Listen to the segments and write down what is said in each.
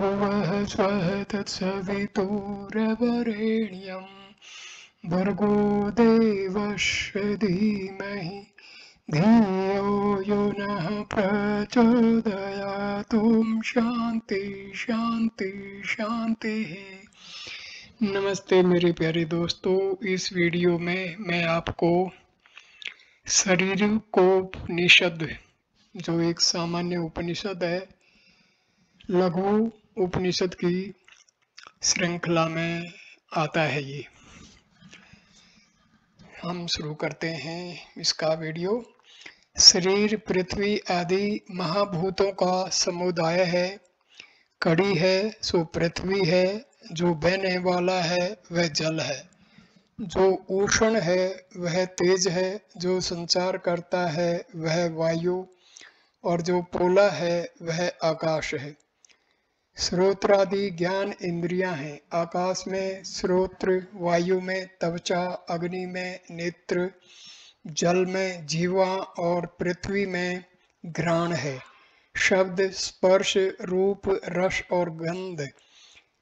भुवः स्वः तत्सवितुर्वरेण्यं भर्गो देवस्य धीमहि धियो यो नः प्रचोदयात्। शांति शांति शांति। नमस्ते मेरे प्यारे दोस्तों, इस वीडियो में मैं आपको शरीरकोपनिषद, जो एक सामान्य उपनिषद है, लघु उपनिषद की श्रृंखला में आता है। ये हम शुरू करते हैं इसका वीडियो। शरीर पृथ्वी आदि महाभूतों का समुदाय है। कड़ी है सो पृथ्वी है, जो बहने वाला है वह जल है, जो उष्ण है वह तेज है, जो संचार करता है वह वायु, और जो पोला है वह आकाश है। श्रोत्रादि ज्ञान इंद्रियां हैं। आकाश में श्रोत्र, वायु में त्वचा, अग्नि में नेत्र, जल में जीवा और पृथ्वी में घ्राण है। शब्द, स्पर्श, रूप, रस और गंध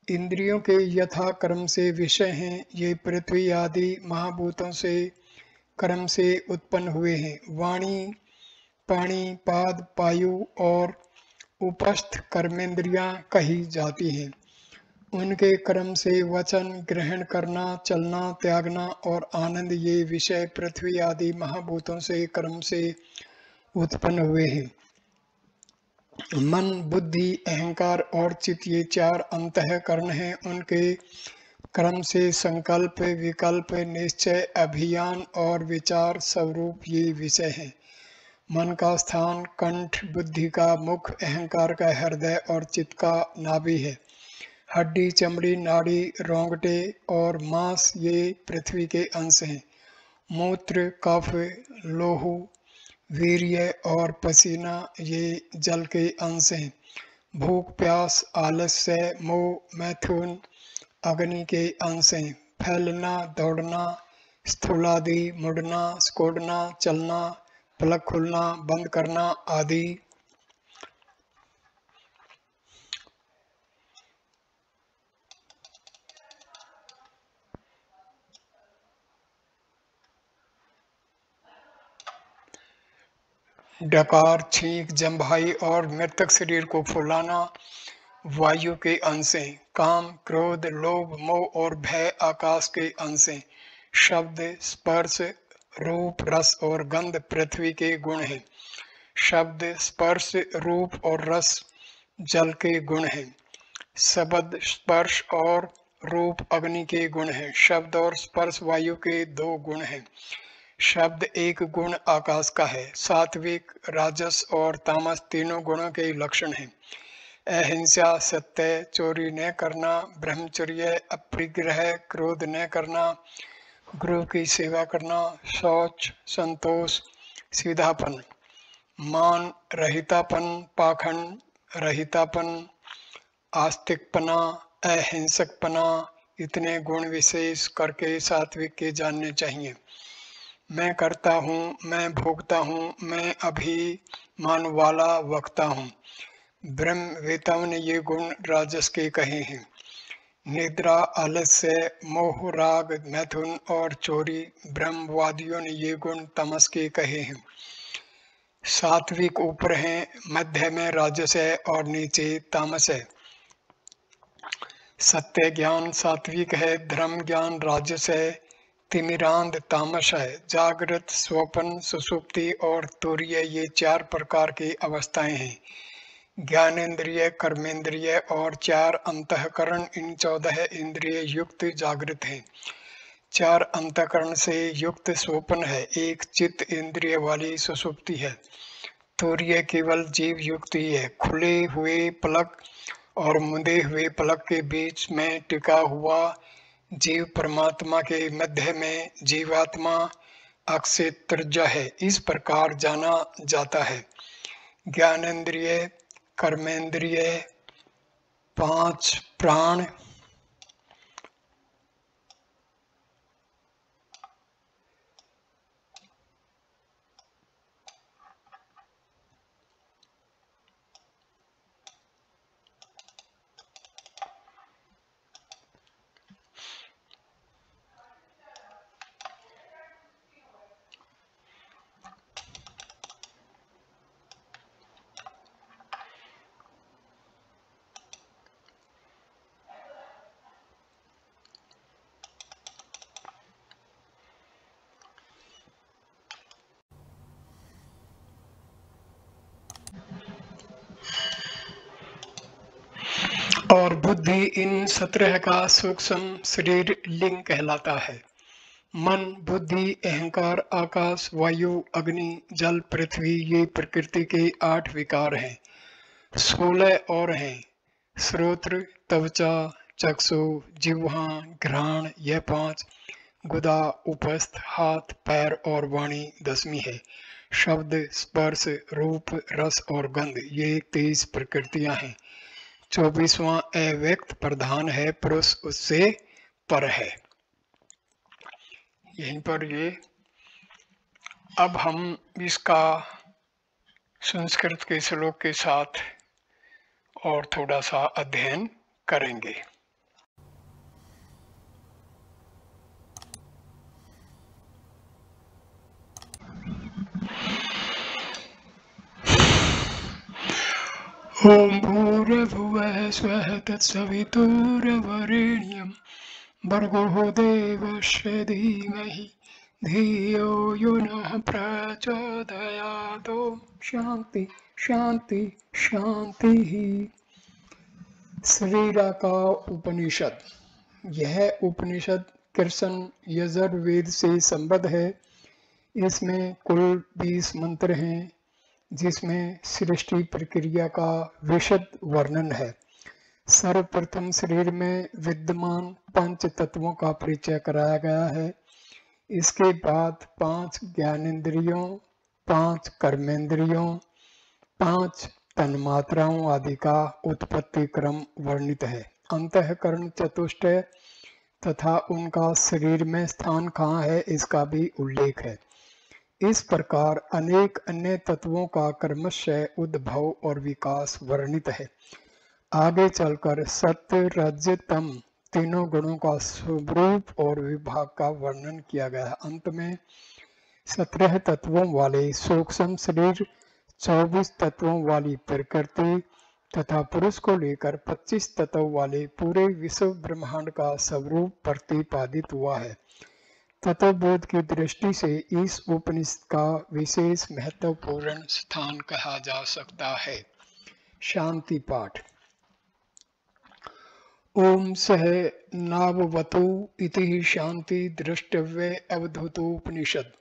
इंद्रियों के यथा क्रम से विषय हैं। ये पृथ्वी आदि महाभूतों से क्रम से उत्पन्न हुए हैं। वाणी, पाणी, पाद, पायु और उपस्थ कर्मेंद्रियां कही जाती हैं। उनके क्रम से वचन, ग्रहण करना, चलना, त्यागना और आनंद, ये विषय पृथ्वी आदि महाभूतों से क्रम से उत्पन्न हुए हैं। मन, बुद्धि, अहंकार और चित्त, ये चार अंतःकरण हैं। उनके क्रम से संकल्प, विकल्प, निश्चय, अभियान और विचार स्वरूप ये विषय हैं। मन का स्थान कंठ, बुद्धि का मुख, अहंकार का हृदय और चित्त का नाभि है। हड्डी, चमड़ी, नाड़ी, रोंगटे और मांस ये पृथ्वी के अंश हैं। मूत्र, कफ, लोहू, वीर्य और पसीना ये जल के अंश हैं। भूख, प्यास, आलस्य, मोह, मैथुन अग्नि के अंश हैं। फैलना, दौड़ना, स्थूलादि, मुड़ना, सिकुड़ना, चलना, पलक खुलना, बंद करना आदि डकार, छींक, जम्भाई और मृतक शरीर को फुलाना वायु के अंश हैं। काम, क्रोध, लोभ, मोह और भय आकाश के अंश हैं। शब्द, स्पर्श, रूप, रस और गंध पृथ्वी के गुण हैं। शब्द, स्पर्श, रूप और रस जल के गुण हैं। शब्द, स्पर्श और रूप अग्नि के गुण हैं। शब्द और स्पर्श वायु के दो गुण हैं। शब्द एक गुण आकाश का है। सात्विक, राजस और तामस तीनों गुणों के लक्षण हैं। अहिंसा, सत्य, चोरी न करना, ब्रह्मचर्य, अपरिग्रह, क्रोध न करना, गुरु की सेवा करना, शौच, संतोष, सीधापन, मान रहितापन, पाखंड रहितापन, आस्तिकपना, अहिंसकपना, इतने गुण विशेष करके सात्विक के जानने चाहिए। मैं करता हूँ, मैं भोगता हूँ, मैं अभिमान वाला वक्ता हूँ। ब्रह्मवेताओं ने ये गुण राजस के कहे हैं। निद्रा, आलस्य, मोह, राग, मैथुन और चोरी ब्रह्मवादियों ने ये गुण तमस के कहे हैं। सात्विक ऊपर है, मध्य में राजस है और नीचे तामस है। सत्य ज्ञान सात्विक है, धर्म ज्ञान राजस है, तिमिरांध तामस है। जागृत, स्वप्न, सुषुप्ति और तुरीय ये चार प्रकार की अवस्थाएं हैं। ज्ञानेन्द्रिय, कर्मेंद्रिय और चार अंतःकरण, इन 14 इंद्रिय युक्त जागृत हैं। चार अंतःकरण से युक्त स्वप्न है। एक चित्त इंद्रिय वाली सुषुप्ति है। तुरीय केवल जीव युक्त ही है। खुले हुए पलक और मुंदे हुए पलक के बीच में टिका हुआ जीव परमात्मा के मध्य में जीवात्मा अक्षेत्रज है, इस प्रकार जाना जाता है। ज्ञानेन्द्रिय, कर्मेंद्रिय, 5 प्राण, बुद्धि इन 17 का सूक्ष्म शरीर लिंग कहलाता है। मन, बुद्धि, अहंकार, आकाश, वायु, अग्नि, जल, पृथ्वी ये प्रकृति के 8 विकार हैं। 16 और हैं। श्रोत्र, त्वचा, चक्षु, जिह्वा, घ्राण यह 5, गुदा, उपस्थ, हाथ, पैर और वाणी 10वीं है। शब्द, स्पर्श, रूप, रस और गंध ये 23 प्रकृतियां हैं। 24वां अव्यक्त प्रधान है, पुरुष उससे पर है। यहीं पर ये अब हम इसका संस्कृत के श्लोक के साथ और थोड़ा सा अध्ययन करेंगे। ओम भूर्भुवः स्वः तत्सवितुर्वरेण्यं भर्गो देवस्य धीमहि धियो यो नः प्रचोदयात्। शांति शांति शांति। शरीरा का उपनिषद। यह उपनिषद कृष्ण यजुर्वेद से संबद्ध है। इसमें कुल 20 मंत्र हैं, जिसमें सृष्टि प्रक्रिया का विशद वर्णन है। सर्वप्रथम शरीर में विद्यमान 5 तत्वों का परिचय कराया गया है। इसके बाद 5 ज्ञानेंद्रियों, 5 कर्मेंद्रियों, 5 तन्मात्राओं आदि का उत्पत्ति क्रम वर्णित है। अंतःकरण चतुष्टय तथा उनका शरीर में स्थान कहाँ है इसका भी उल्लेख है। इस प्रकार अनेक अन्य तत्वों का क्रमशः उद्भव और विकास वर्णित है। आगे चलकर सत्य, रज, तम तीनों गुणों का स्वरूप और विभाग का वर्णन किया गया है। अंत में 17 तत्वों वाले सूक्ष्म शरीर, 24 तत्वों वाली प्रकृति तथा पुरुष को लेकर 25 तत्व वाले पूरे विश्व ब्रह्मांड का स्वरूप प्रतिपादित हुआ है। तत्वबोध की दृष्टि से इस उपनिषद का विशेष महत्वपूर्ण स्थान कहा जा सकता है। शांति पाठ। ओम सह नाववतु इति शांति दृष्टव्य अवधूतोपनिषद।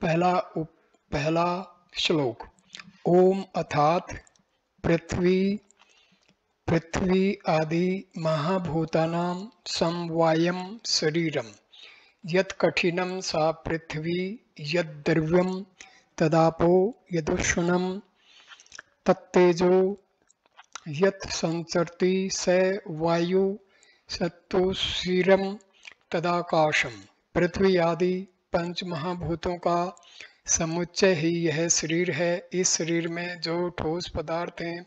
पहला श्लोक। ओम अर्थात पृथ्वी आदि महाभूतानां समवायं शरीरम यत् कठिनं सा पृथ्वी, यद् द्रव्यं तदापो, यदुष्णं तत्तेजो, यत् संचरति स वायु, सत्तोषिरं तदाकाशम। पृथ्वी आदि 5 महाभूतों का समुच्चय ही यह शरीर है। इस शरीर में जो ठोस पदार्थ हैं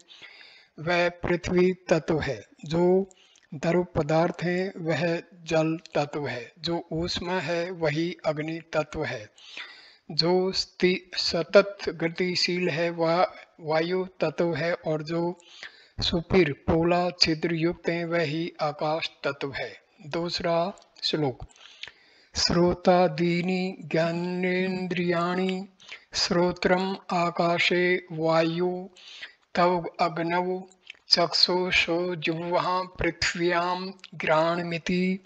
वह पृथ्वी तत्व है, जो द्रव पदार्थ है वह जल तत्व है, जो ऊष्म है वही अग्नि तत्व है, जो सतत गतिशील है वह वायु तत्व है, और जो सुपीर पोला छिद्र युक्त है वही आकाश तत्व है। दूसरा श्लोक। श्रोतादीनि ज्ञानेन्द्रियाणि श्रोत्रम आकाशे वायु तव अग्नौ चक्षुषो जिह्वा पृथ्व्यां घ्राणमिति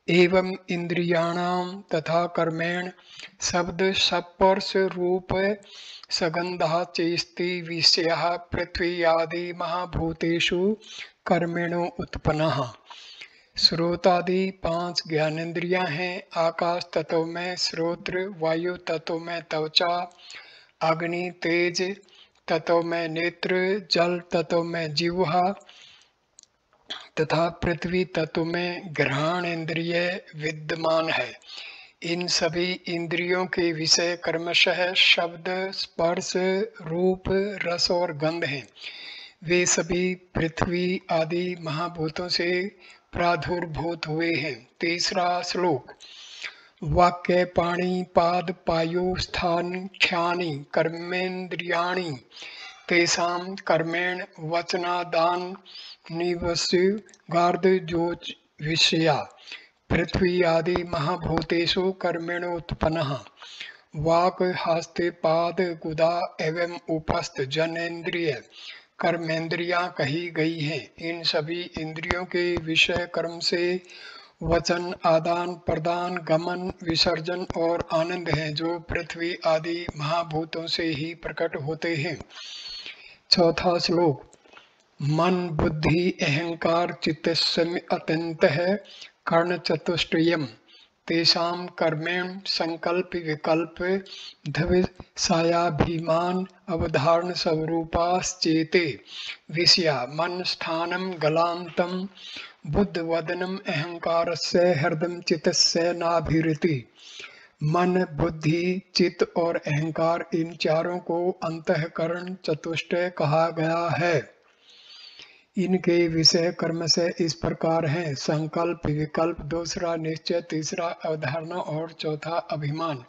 एवं इंद्रियाणां तथा कर्मेण शब्द स्पर्श रूप सगंधा चेष्टि विषयः पृथ्वी आदि महाभूतेषु कर्मेणो उत्पन्नः। श्रोतादि 5 ज्ञानेन्द्रियां हैं। आकाश तत्व में श्रोत्र, वायु तत्व में त्वचा, अग्नि तेज तत्व में नेत्र, जल तत्व में जिह्वा तथा पृथ्वी तत्व में घ्राण इंद्रिय विद्यमान है। इन सभी इंद्रियों के विषय क्रमशः शब्द, स्पर्श, रूप, रस और गंध हैं। वे सभी पृथ्वी आदि महाभूतों से प्रादुर्भूत हुए हैं। तीसरा श्लोक। वाक्य पाणी पाद पायु स्थान ख्यानि कर्मेन्द्रियाणि तेषां कर्मेण वचनादान निवस्य गार्ध जोच विषया पृथ्वी आदि महाभूतेषु कर्मेणोत्पन्नः। वाक् हस्त पाद गुदा एवं उपस्थ जनेन्द्रिय कर्मेंद्रियां कही गई हैं। इन सभी इंद्रियों के विषय कर्म से वचन, आदान प्रदान, गमन, विसर्जन और आनंद हैं, जो पृथ्वी आदि महाभूतों से ही प्रकट होते हैं। चौथा श्लोक। मन, बुद्धि, अहंकार, चित्तस्म अत्यंतः कर्ण चतुष्टयम् तेषां कर्मेण संकल्प विकल्प धविषयाभिमान अवधारण स्वरूपाश्चेते विषया मन स्थानं गलान्तं बुद्धवदनम् अहंकारस्य हृदयं चित्तस्य नाभिरति। मन, बुद्धि, चित्त और अहंकार, इन चारों को अंतःकरण चतुष्टय कहा गया है। इनके विषय कर्म से इस प्रकार हैं: संकल्प, विकल्प, दूसरा निश्चय, तीसरा अवधारणा और चौथा अभिमान।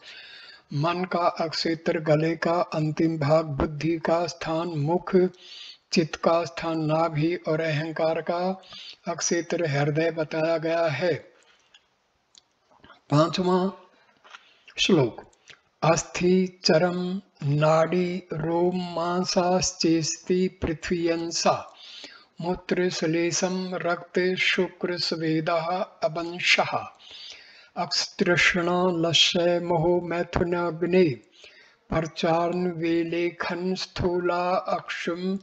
मन का अक्षेत्र गले का अंतिम भाग, बुद्धि का स्थान मुख, चित्त का स्थान नाभि और अहंकार का अक्षेत्र हृदय बताया गया है। पांचवा श्लोक। अस्थि, चरम, नाड़ी, रोम, मांसाश्चेष्टि, पृथ्व्यंसा, मूत्र, श्लेषम, रक्त, शुक्र, स्वेदः, अवंशः, अक्षतृष्णा, लस्य, मोह, मैथुन, अग्नि, परचारण, विलेखन, स्थूला, अक्षुम,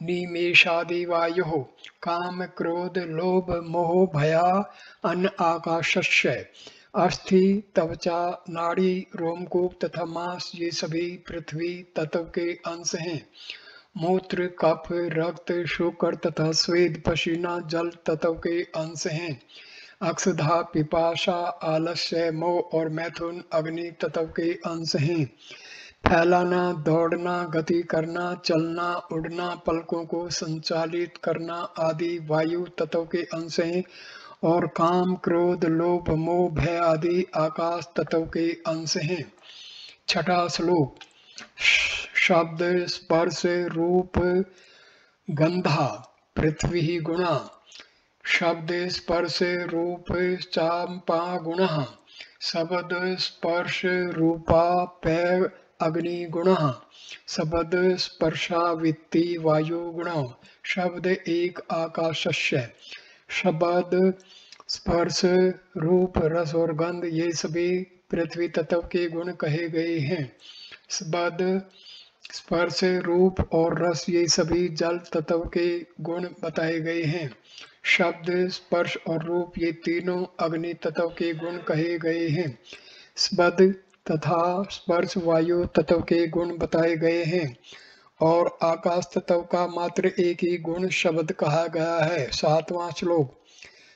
निमेषादि वायुः, काम, क्रोध, लोभ, मोह, भया, अन्न, आकाशस्य। अस्थि, त्वचा, नाड़ी, रोमकूप तथा मांस, ये सभी पृथ्वी तत्व के अंश हैं। मूत्र, कफ, रक्त, शुक्र तथा स्वेद, पसीना, जल तत्व के अंश हैं। अक्षुधा, पिपासा, आलस्य, मोह और मैथुन, अग्नि तत्व के अंश हैं। फैलाना, दौड़ना, गति करना, चलना, उड़ना, पलकों को संचालित करना आदि वायु तत्व के अंश हैं। और काम, क्रोध, लोभ, मोह, भय आदि आकाश तत्व के अंश हैं। छठा श्लोक। शब्द, स्पर्श, रूप, गंधा, पृथ्वी गुणा। शब्द, स्पर्श, रूप, चापा गुणः। शब्द, स्पर्श, रूपा, पेय, अग्नि गुणः। शब्द, स्पर्शा, वित्ति, वायु गुणः। शब्द, एक आकाशस्य। शब्द, स्पर्श, रूप, रस और गंध, ये सभी पृथ्वी तत्व के गुण कहे गए हैं। शब्द, स्पर्श, रूप और रस, ये सभी जल तत्व के गुण बताए गए हैं। शब्द, स्पर्श और रूप, ये तीनों अग्नि तत्व के गुण कहे गए हैं। शब्द तथा स्पर्श वायु तत्व के गुण बताए गए हैं। और आकाश तत्व का मात्र एक ही गुण शब्द कहा गया है। सातवां श्लोक।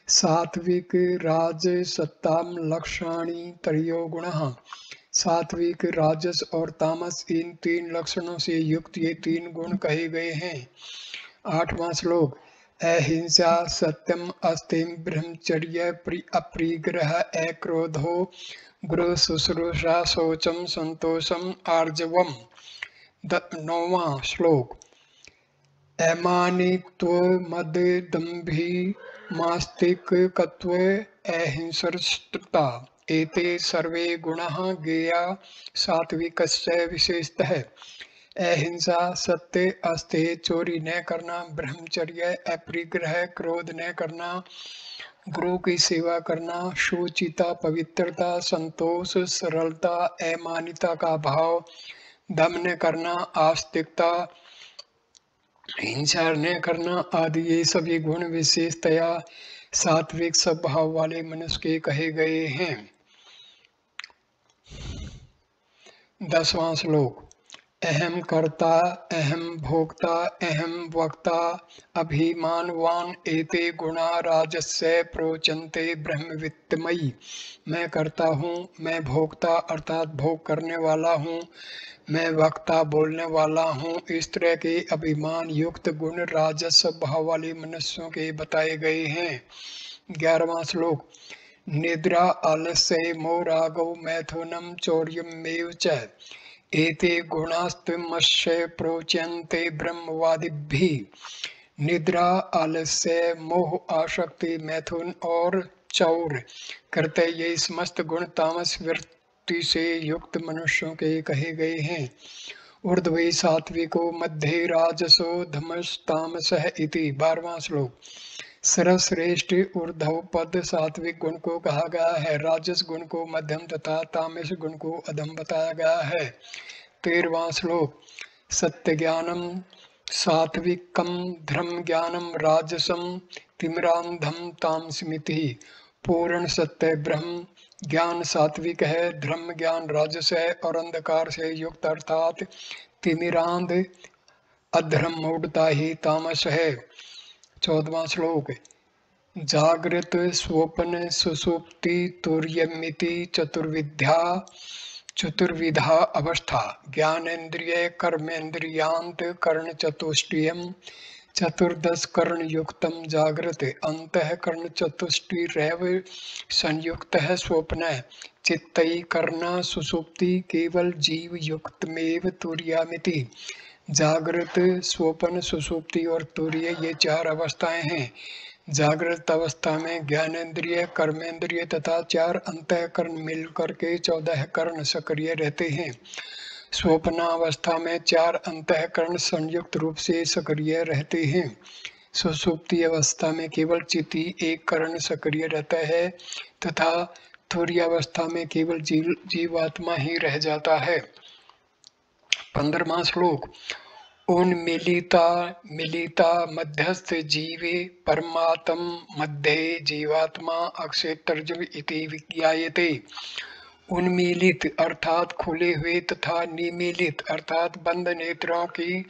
सात्विक, राजस, सत्ताम, लक्षणानि त्रयो गुणः। सात्विक, राजस और तामस, इन तीन लक्षणों से युक्त ये तीन गुण कहे गए हैं। आठवां श्लोक। अहिंसा, सत्यम, अस्तेय, ब्रह्मचर्य, अपरिग्रह, अक्रोधो, गृह शुश्रूषा, शौचम, संतोषम, आर्जवम। नौवां श्लोक। अमानित्व, मद, दंभि, मास्तिकत्व, अहिंसृष्टता, एते सर्वे गुणाः ज्ञेया सात्विकस्य विशेषतः। अहिंसा, सत्य, अस्तेय, चोरी न करना, ब्रह्मचर्य, अपरिग्रह, क्रोध न करना, गुरु की सेवा करना, शुचिता, पवित्रता, संतोष, सरलता, अमानिता का भाव, दम न करना, आस्तिकता, हिंसा न करना आदि, ये सभी गुण विशेषतया सात्विक स्वभाव वाले मनुष्य के कहे गए हैं। 10वां श्लोक। अहम कर्ता, अहम भोक्ता, अहम वक्ता, अभिमानवान, एते गुणा राजस्य प्रोचन्ते ब्रह्मवित्तमयि। मैं करता हूँ, मैं भोक्ता अर्थात भोग करने वाला हूँ, मैं वक्ता बोलने वाला हूँ, इस तरह के अभिमान युक्त गुण राजस स्वभाव वाले मनुष्यों के बताए गए हैं। 11वां श्लोक। निद्रा, आलस्य, मोह, रागौ, मैथुनम, चौर्यमेव च, एते गुणास्तमस्य प्रोच्यन्ते ब्रह्मवादिभिः। निद्रा, आलस्य, मोह, आसक्ति, मैथुन और चौर करते ये समस्त गुण तामस वृत्ति से युक्त मनुष्यों के कहे गए हैं। ऊर्ध्वे सात्विको मध्ये राजसो धमस्तामसः इति। 12वां श्लोक। सर्वश्रेष्ठ ऊर्ध्व पद सात्विक गुण को कहा गया है, राजस गुण को मध्यम तथा तामस गुण को अधम बताया गया है। 13वां श्लोक। सत्य ज्ञानम सात्विकम धर्म ज्ञानम राजसम तिमिरांधम तामसमिति। पूर्ण सत्य ब्रह्म ज्ञान सात्विक है, धर्म ज्ञान राजस है और अंधकार से युक्त अर्थात तिमिरांध अधर्म मूढ़ता ही तामस है। 14वां श्लोक। जागृत स्वप्न सुसुप्ति तुर्यमिति चतुर्विधा अवस्था। ज्ञानेन्द्रिय कर्मेन्द्रियांत कर्ण चतुष्टयम् चतुर्दश कर्ण युक्तम जागृत अंतःकरण चतुष्टयैव संयुक्तः स्वप्न चित्तै कर्ण सुसुप्ति केवल जीव युक्तमेव तुर्यामिति। जागृत स्वप्न सुसुप्ति और तुर्य ये 4 अवस्थाएं हैं। जागृत अवस्था में ज्ञानेन्द्रिय कर्मेंद्रिय तथा 4 अंतःकरण मिलकर के 14 कर्ण सक्रिय रहते हैं। स्वप्नावस्था में 4 अंतःकरण संयुक्त रूप से सक्रिय रहते हैं। सुसुप्ति अवस्था में केवल चित्त ही 1 कर्ण सक्रिय रहता है तथा तुर्य अवस्था में केवल जीवात्मा ही रह जाता है। 15वां श्लोक। उन्मीलिता मध्यस्थ जीवे परमात्म मध्ये जीवात्मा अक्षेत्रज इति विज्ञायते। उन्मीलित अर्थात खुले हुए तथा निमीलित अर्थात बंद नेत्रों की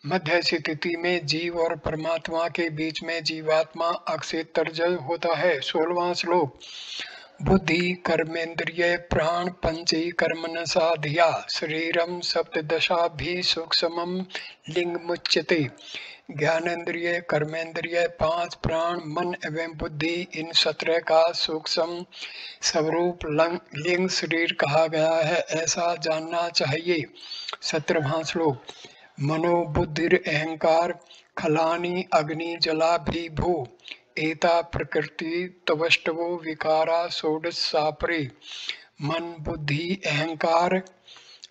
मध्य स्थिति में जीव और परमात्मा के बीच में जीवात्मा अक्षेत्रज होता है। 16वां श्लोक। बुद्धि कर्मेंद्रिय प्राण पंचै कर्मणसा धिया शरीरम सप्तदशाभि सूक्ष्मं लिंग मुच्यते। ज्ञानेन्द्रिय कर्मेंद्रिय 5 प्राण मन एवं बुद्धि इन 17 का सूक्ष्म स्वरूप लिंग शरीर कहा गया है, ऐसा जानना चाहिए। 17वां श्लोक। मनोबुद्धिर अहंकार खलानि अग्नि जलाभि भू एता प्रकृति तवष्टवो विकारा षोडश सापरे। मन बुद्धि अहंकार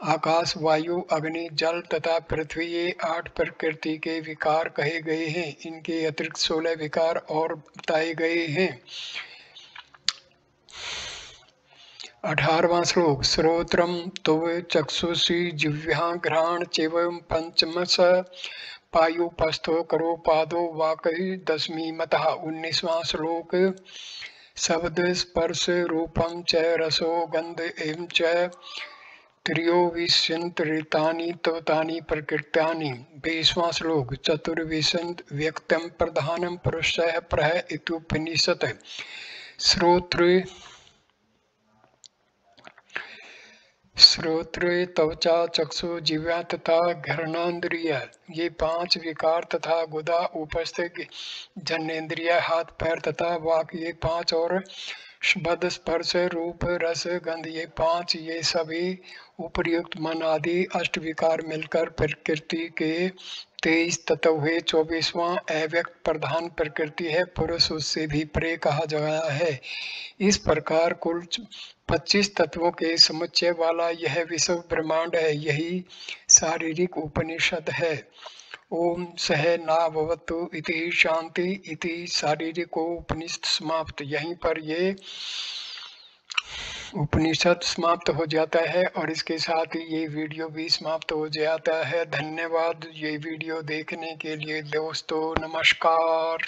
आकाश वायु अग्नि जल तथा पृथ्वी ये 8 प्रकृति के विकार कहे गए हैं। इनके अतिरिक्त 16 विकार और बताए गए हैं। 18वां श्लोक। श्रोत्रम तव चक्षुषी जिह्वा घ्राण चैवं पंचमस पायुपस्थो करो पादो वाकई 10वीं मतः। 19वां श्लोक। शब्द स्पर्श रूपम च रसो गंध एवं च त्रयोविंशति ऋतानि तवतानि प्रकृत्यानि। 20वां श्लोक। चतुर्विंशति व्यक्तम प्रधानम पुरुषः प्रह इत्युपनिषत्। श्रोत्र त्वचा चक्षु जिह्वा तथा घ्राणेन्द्रिय ये 5 विकार तथा गुदा उपस्थ जनेन्द्रिय हाथ पैर तथा वाक ये 5 और शब्द स्पर्श रूप रस गंध ये 5 ये सभी उपर्युक्त मन आदि 8 विकार मिलकर प्रकृति के 23 तत्व हुए। 24वां अव्यक्त प्रधान प्रकृति है, पुरुष उससे भी परे कहा गया है। इस प्रकार कुल 25 तत्वों के समुच्चय वाला यह विश्व ब्रह्मांड है, यही शारीरिक उपनिषद है। ओम सहनाववतु इति शांति इति शारीरिको उपनिषद समाप्त। यहीं पर ये उपनिषद समाप्त हो जाता है और इसके साथ ही ये वीडियो भी समाप्त हो जाता है। धन्यवाद ये वीडियो देखने के लिए दोस्तों, नमस्कार।